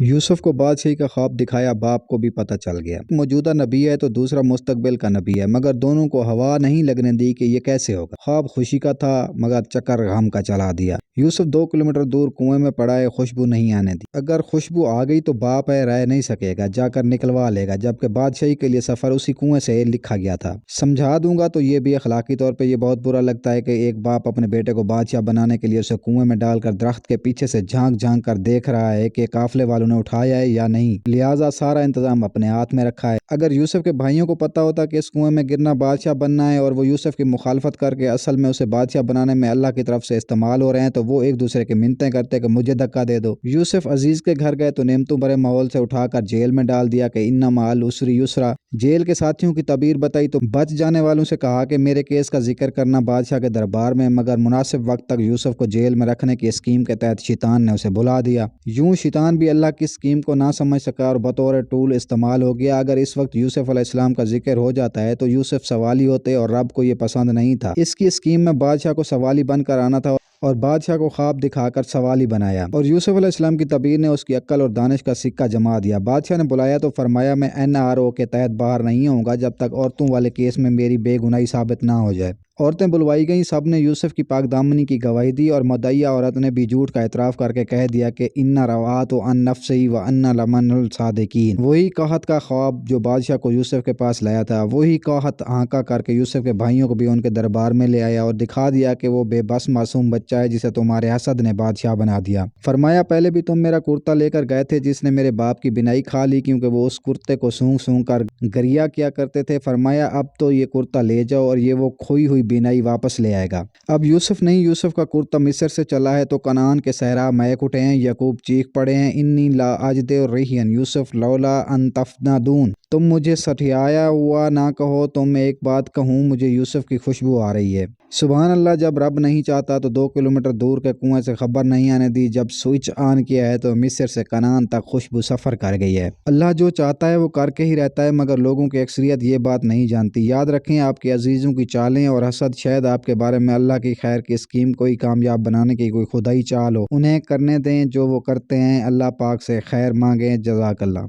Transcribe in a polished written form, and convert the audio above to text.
یوسف کو بادشاہی کا خواب دکھایا، باپ کو بھی پتہ چل گیا۔ موجودہ نبی ہے تو دوسرا مستقبل کا نبی ہے، مگر دونوں کو ہوا نہیں لگنے دی کہ یہ کیسے ہوگا۔ خواب خوشی کا تھا مگر چکر غم کا چلا دیا۔ یوسف 2 کلومیٹر دور کنویں میں پڑا ہے، خوشبو نہیں آنے دی۔ اگر خوشبو آ گئی تو باپ ہے رہ نہیں سکے گا، جا کر نکلوا لے گا، جبکہ بادشاہی کے لیے سفر اسی کنویں سے لکھا گیا تھا۔ سمجھا دوں گا تو یہ بھی اخلاقی طور پہ یہ بہت برا لگتا ہے کہ ایک باپ اپنے بیٹے کو بادشاہ بنانے کے لیے اسے کنویں میں ڈال کر درخت کے پیچھے سے جھانک جھانک کر دیکھ رہا ہے کہ قافلے والوں نے اٹھایا ہے یا نہیں، لہٰذا سارا انتظام اپنے ہاتھ میں رکھا ہے۔ اگر یوسف کے بھائیوں کو پتا ہوتا کہ اس کنویں میں گرنا بادشاہ بننا ہے اور وہ یوسف کی مخالفت کر کے اصل میں اسے بادشاہ بنانے میں اللہ کی طرف سے استعمال ہو رہے ہیں، تو وہ ایک دوسرے کی منتیں کرتے کہ مجھے دھکا دے دو۔ یوسف عزیز کے گھر گئے تو نعمتوں بھرے ماحول سے اٹھا کر جیل میں ڈال دیا کہ ان مع العسر یسرا۔ جیل کے ساتھیوں کی تعبیر بتائی تو بچ جانے والوں سے کہا کہ میرے کیس کا ذکر کرنا بادشاہ کے دربار میں، مگر مناسب وقت تک یوسف کو جیل میں رکھنے کی اسکیم کے تحت شیطان نے اسے بلا دیا۔ یوں شیطان بھی اللہ کی اسکیم کو نہ سمجھ سکا اور بطور ٹول استعمال ہو گیا۔ اگر اس وقت یوسف علیہ السلام کا ذکر ہو جاتا ہے تو یوسف سوالی ہوتے اور رب کو یہ پسند نہیں تھا۔ اس کی اسکیم میں بادشاہ کو سوالی بن کر آنا تھا اور بادشاہ کو خواب دکھا کر سوالی بنایا، اور یوسف علیہ السلام کی تعبیر نے اس کی عقل اور دانش کا سکہ جما دیا۔ بادشاہ نے بلایا تو فرمایا میں NRO کے تحت باہر نہیں ہوں گا جب تک عورتوں والے کیس میں میری بے گناہی ثابت نہ ہو جائے۔ عورتیں بلوائی گئیں، سب نے یوسف کی پاک دامنی کی گواہی دی اور مدعیہ عورت نے بھی جھوٹ کا اعتراف کر کے کہہ دیا کہ ان روات عن نفسی وان لمن الصادقین۔ وہی قحط کا خواب جو بادشاہ کو یوسف کے پاس لایا تھا، وہی قحط ہانکا کر کے یوسف کے بھائیوں کو بھی ان کے دربار میں لے آیا اور دکھا دیا کہ وہ بے بس معصوم بچہ ہے جسے تمہارے حسد نے بادشاہ بنا دیا۔ فرمایا پہلے بھی تم میرا کرتا لے کر گئے تھے جس نے میرے باپ کی بینائی کھا لی، کیونکہ وہ اس کرتے کو سونگ سونگ کر گریا کیا کرتے تھے۔ فرمایا اب تو یہ کرتا لے جاؤ اور یہ وہ کھوئی ہوئی بینائی واپس لے آئے گا۔ اب یوسف نہیں، یوسف کا کرتا مصر سے چلا ہے تو کنعان کے صحرا مہک اٹھے ہیں۔ یعقوب چیخ پڑے ہیں انی لا اجد الريح یوسف لولا ان تفندون۔ تم مجھے سٹھیایا ہوا نہ کہو، تم ایک بات کہوں، مجھے یوسف کی خوشبو آ رہی ہے۔ سبحان اللہ، جب رب نہیں چاہتا تو 2 کلومیٹر دور کے کنویں سے خبر نہیں آنے دی، جب سوئچ آن کیا ہے تو مصر سے کنعان تک خوشبو سفر کر گئی ہے۔ اللہ جو چاہتا ہے وہ کر کے ہی رہتا ہے، مگر لوگوں کی اکثریت یہ بات نہیں جانتی۔ یاد رکھیں آپ کے عزیزوں کی چالیں اور حسد شاید آپ کے بارے میں اللہ کی خیر کی اسکیم کوئی کامیاب بنانے کی کوئی خدائی چال ہو، انہیں کرنے دیں جو وہ کرتے ہیں۔ اللہ پاک سے خیر مانگیں۔ جزاک اللہ۔